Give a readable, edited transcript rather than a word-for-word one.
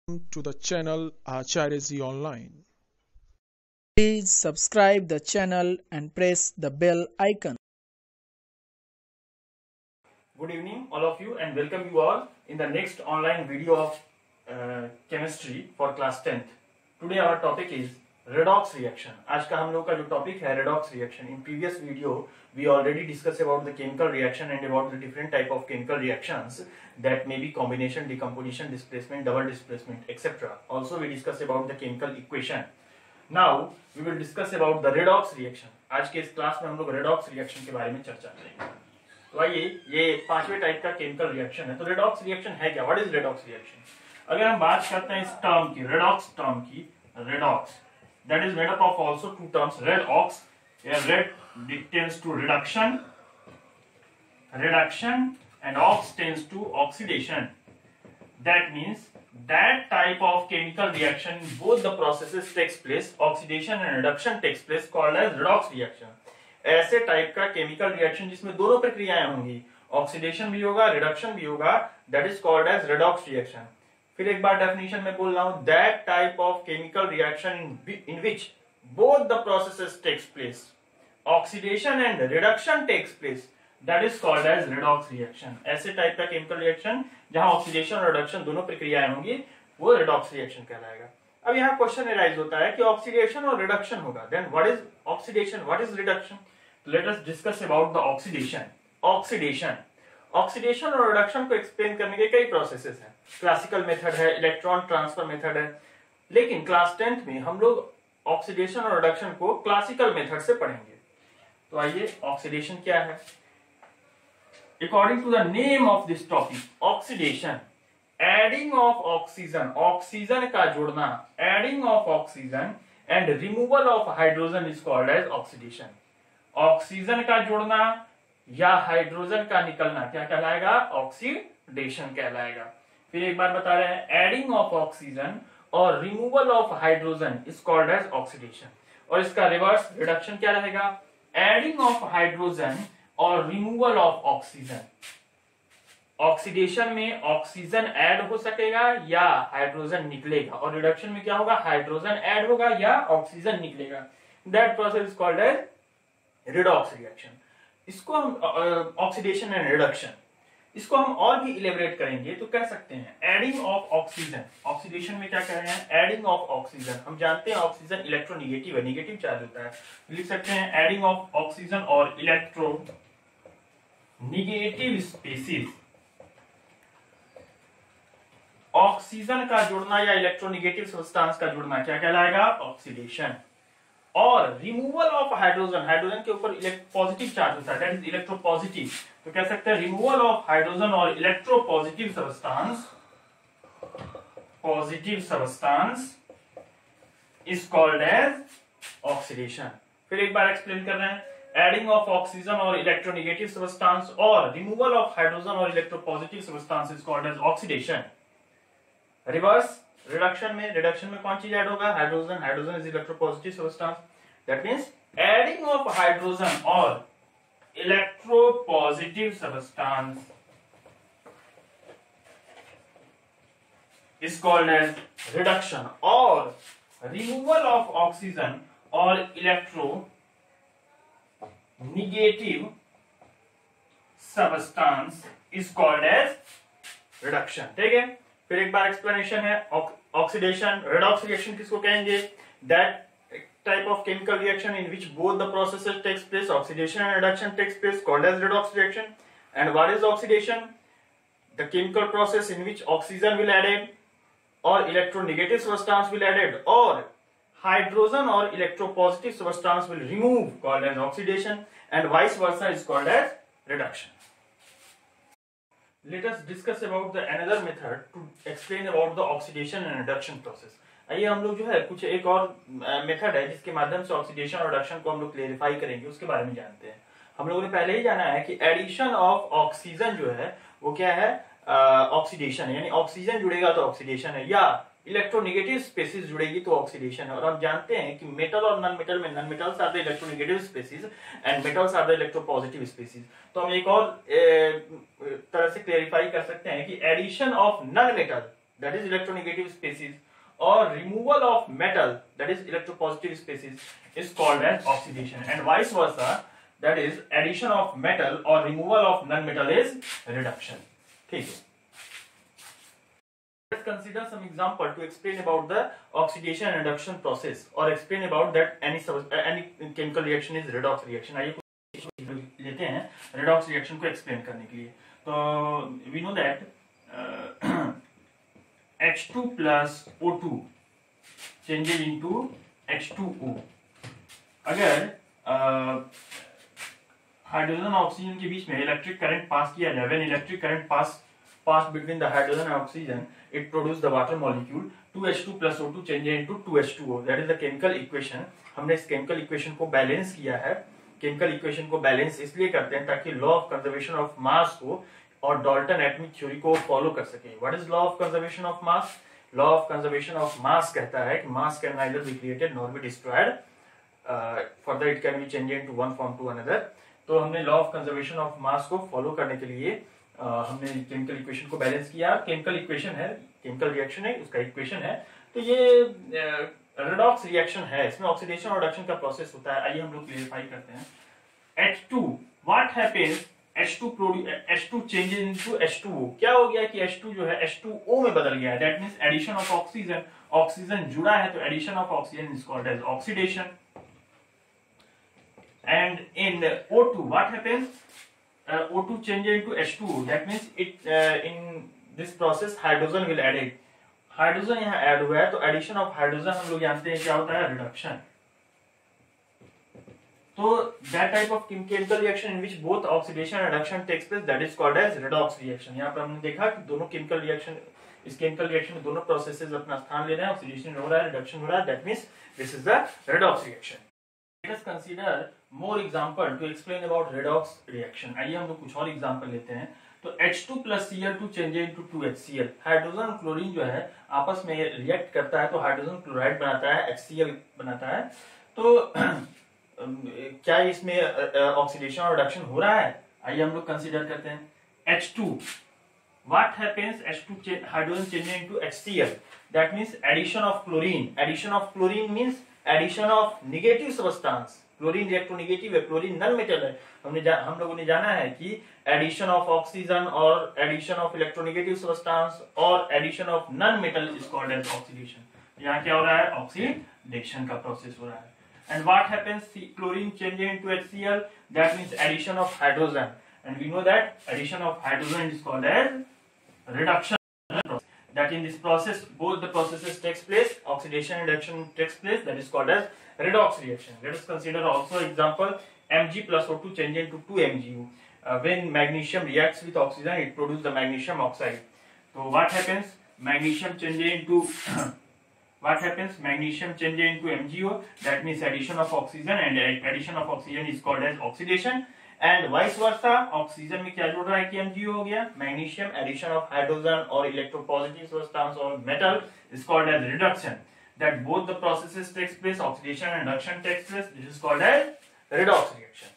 To the channel Acharya Ji Online. Please subscribe the channel and press the bell icon. Good evening all of you and welcome you all in the next online video of chemistry for class 10th. Today our topic is redox reaction. आज का हम लोग का जो topic है redox reaction. In previous video we already discussed about the chemical reaction and about the different type of chemical reactions that may be combination, decomposition, displacement, double displacement, etc. Also we discussed about the chemical equation. Now we will discuss about the redox reaction. आज के इस class में हम लोग redox reaction के बारे में चर्चा करेंगे. तो आइए ये पांचवें टाइप का केमिकल रिएक्शन है. तो रेडॉक्स रिएक्शन है क्या? What is redox reaction? अगर हम बात करते हैं इस टर्म की, रेडॉक्स टर्म की, redox that is made up of also two terms, redox या red tends to reduction, reduction and ox tends to oxidation. That means that type of chemical reaction both the processes takes place, oxidation and reduction takes place, called as redox reaction. ऐसे type का chemical reaction जिसमें दोनों प्रक्रियाएं होंगी, oxidation भी होगा, reduction भी होगा, that is called as redox reaction. फिर एक बार डेफिनेशन में बोल रहा हूं, that type of chemical reaction in which both the processes takes place, oxidation and reduction takes place, that is called as redox reaction. ऐसे टाइप का chemical reaction जहां ऑक्सीडेशन और रिडक्शन दोनों प्रक्रियाएं होंगी वो रेडॉक्स रिएक्शन कहलाएगा. अब यहाँ क्वेश्चन एराइज होता है कि ऑक्सीडेशन और रिडक्शन होगा, then what is oxidation, what is reduction? Let us discuss about the oxidation. Oxidation और रिडक्शन को एक्सप्लेन करने के कई प्रोसेसेस हैं. क्लासिकल मेथड है, इलेक्ट्रॉन ट्रांसफर मेथड है, लेकिन क्लास 10th में हम लोग ऑक्सीडेशन और रिडक्शन को क्लासिकल मेथड से पढ़ेंगे. तो आइए, ऑक्सीडेशन क्या है? According to the name of this topic, oxidation, adding of oxygen, oxygen का जोड़ना, adding of oxygen and removal of hydrogen is called as oxidation. Oxygen का जोड़ना या हाइड्रोजन का निकलना क्या कहलाएगा? ऑक्सीडेशन कहलाएगा. फिर एक बार बता रहे हैं, एडिंग ऑफ ऑक्सीजन और removal of hydrogen is called as oxidation. और इसका रिवर्स रिडक्शन क्या रहेगा? एडिंग ऑफ हाइड्रोजन और रिमूवल ऑफ ऑक्सीजन. ऑक्सीडेशन में ऑक्सीजन ऐड हो सकेगा या हाइड्रोजन निकलेगा, और रिडक्शन में क्या होगा? हाइड्रोजन ऐड होगा या ऑक्सीजन निकलेगा. That process is called as redox reaction. इसको हम ऑक्सीडेशन एंड रिडक्शन, इसको हम और भी इलेबरेट करेंगे तो कह सकते हैं एडिंग ऑफ ऑक्सीजन. ऑक्सीडेशन में क्या कह रहे हैं? Adding of oxygen. हम जानते हैं ऑक्सीजन इलेक्ट्रोनेगेटिव है, नेगेटिव चार्ज होता है. लिख सकते हैं एडिंग ऑफ ऑक्सीजन और इलेक्ट्रो नेगेटिव स्पीसीज. ऑक्सीजन का जुड़ना या इलेक्ट्रोनेगेटिव सब्सटेंस का जुड़ना क्या कहलाएगा? ऑक्सीडेशन. और रिमूवल ऑफ हाइड्रोजन, हाइड्रोजन के ऊपर पॉजिटिव चार्ज होता है, दैट इज इलेक्ट्रोपॉजिटिव. तो कह सकते हैं रिमूवल ऑफ हाइड्रोजन और electropositive substance, positive substance is called as oxidation. फिर एक बार एक्सप्लेन कर रहे हैं, एडिंग ऑफ ऑक्सीजन और इलेक्ट्रोनेगेटिव सब्सटेंस और रिमूवल ऑफ हाइड्रोजन और electropositive substance is called as oxidation. Reverse reduction में कौन चीज ऐड होगा? Hydrogen. Hydrogen is electropositive substance, that means adding of hydrogen और electropositive substance is called as reduction. और removal of oxygen और electro negative substance is called as reduction. ठीक है. फिर एक बार एक्सप्लेनेशन है, ऑक्सीडेशन, रेडॉक्स रिएक्शन किसको कहेंगे? That type of chemical reaction in which both the processes takes place, oxidation and reduction takes place, called as redox reaction. And what is oxidation? The chemical process in which oxygen will added और electronegative substance will added और hydrogen और electropositive substance will remove, called as oxidation. And vice versa is called as reduction. Let us discuss about the another method to explain about the oxidation and reduction process. आइए हम लोग जो है कुछ एक और मेथड है जिसके माध्यम से ऑक्सीडेशन और रिडक्शन को हम लोग क्लेरिफाई करेंगे, उसके बारे में जानते हैं. हम लोगों ने पहले ही जाना है कि एडिशन ऑफ ऑक्सीजन जो है वो क्या है? ऑक्सीडेशन, यानी ऑक्सीजन जुड़ेगा तो ऑक्सीडेशन है, या इलेक्ट्रोनेगेटिव स्पेसीज जुड़ेगी तो ऑक्सीडेशन है. और हम जानते हैं कि मेटल और नॉन मेटल में, non metals are the electronegative species and metals are the electropositive species. तो हम एक और तरह से क्लेरिफाई कर सकते हैं कि addition of non metal that is electronegative species, or removal of metal, that is electropositive species, is called as oxidation, and vice versa, that is addition of metal or removal of non-metal is reduction. ठीक है. Let's consider some example to explain about the oxidation and reduction process, or explain about that any chemical reaction is redox reaction. आइए कुछ लेते हैं redox reaction को explain करने के लिए. तो we know that H2 plus O2 changes into H2O. अगर हाइड्रोजन और ऑक्सीजन के बीच में इलेक्ट्रिक करंट पास किया जाए, when electric current pass between the hydrogen and oxygen, it produces the water molecule. 2H2 plus O2 changes into 2H2O. That is the chemical equation. हमने इस chemical equation को balance किया है. chemical equation को balance इसलिए करते हैं ताकि law of conservation of mass को और डाल्टन एटॉमिक थ्योरी को फॉलो कर सके. What is law of conservation of mass? Law of conservation of mass कहता है कि mass can neither be created nor be destroyed, further it can be change into one form to another. तो हमने law of conservation of mass को follow करने के लिए हमने केमिकल इक्वेशन को बैलेंस किया. केमिकल इक्वेशन है, केमिकल रिएक्शन है, उसका इक्वेशन है. तो ये रेडॉक्स रिएक्शन है, इसमें ऑक्सीडेशन और रिडक्शन का प्रोसेस होता है. आइए हम लोग क्लियरफाई करते हैं. H2, what happens? H2 changes into H2O. क्या हो गया कि H2 जो है H2O में बदल गया है. That means addition of oxygen. Oxygen जुड़ा है तो addition of oxygen is called as oxidation. And in O2, what happens? O2 changes into H2O. That means in this process hydrogen will add it. Hydrogen यहाँ add हुआ है तो addition of hydrogen हम लोग जानते हैं क्या होता है? Reduction. So that type of chemical reaction in which both oxidation and reduction takes place, that is called as redox reaction. यहाँ पर हमने देखा कि दोनों chemical reaction, इस chemical reaction में दोनों processes अपना स्थान ले रहे हैं, oxidation हो रहा है, reduction हो रहा है. That means this is the redox reaction. Let us consider more example to explain about redox reaction. आइए हम लोग कुछ और example लेते हैं. तो H2 plus Cl2 changes into 2HCl. Hydrogen chlorine जो है आपस में रिएक्ट करता है तो हाइड्रोजन क्लोराइड बनाता है, HCl बनाता है. तो क्या इसमें ऑक्सीडेशन और रिडक्शन हो रहा है? आइए हम लोग कंसीडर करते हैं. H2, what happens? H2 hydrogen changes into HCl. That means addition of chlorine. Addition of chlorine means addition of negative substance. Chlorine electronegative है, क्लोरीन नॉन मेटल है. हम लोगों ने जाना है कि एडिशन ऑफ ऑक्सीजन और एडिशन ऑफ इलेक्ट्रोनेगेटिव सब्सटेंस और addition of non metal is called as oxidation. यहाँ क्या हो रहा है? ऑक्सीडेशन का प्रोसेस हो रहा है. And what happens? Chlorine changes into HCl. That means addition of hydrogen. And we know that addition of hydrogen is called as reduction. That in this process, both the processes takes place. Oxidation and reduction takes place. That is called as redox reaction. Let us consider also example. Mg plus O2 changes into 2MgO. When magnesium reacts with oxygen, it produces the magnesium oxide. So what happens? Magnesium changes into what happens? Magnesium changes into MgO. That means addition of oxygen, and addition of oxygen is called as oxidation. And vice versa, oxygen में क्या जुड़ रहा है कि MgO हो गया. Magnesium addition of hydrogen or electropositive substance or metal is called as reduction. That both the processes takes place, oxidation and reduction takes place. This is called as redox reaction.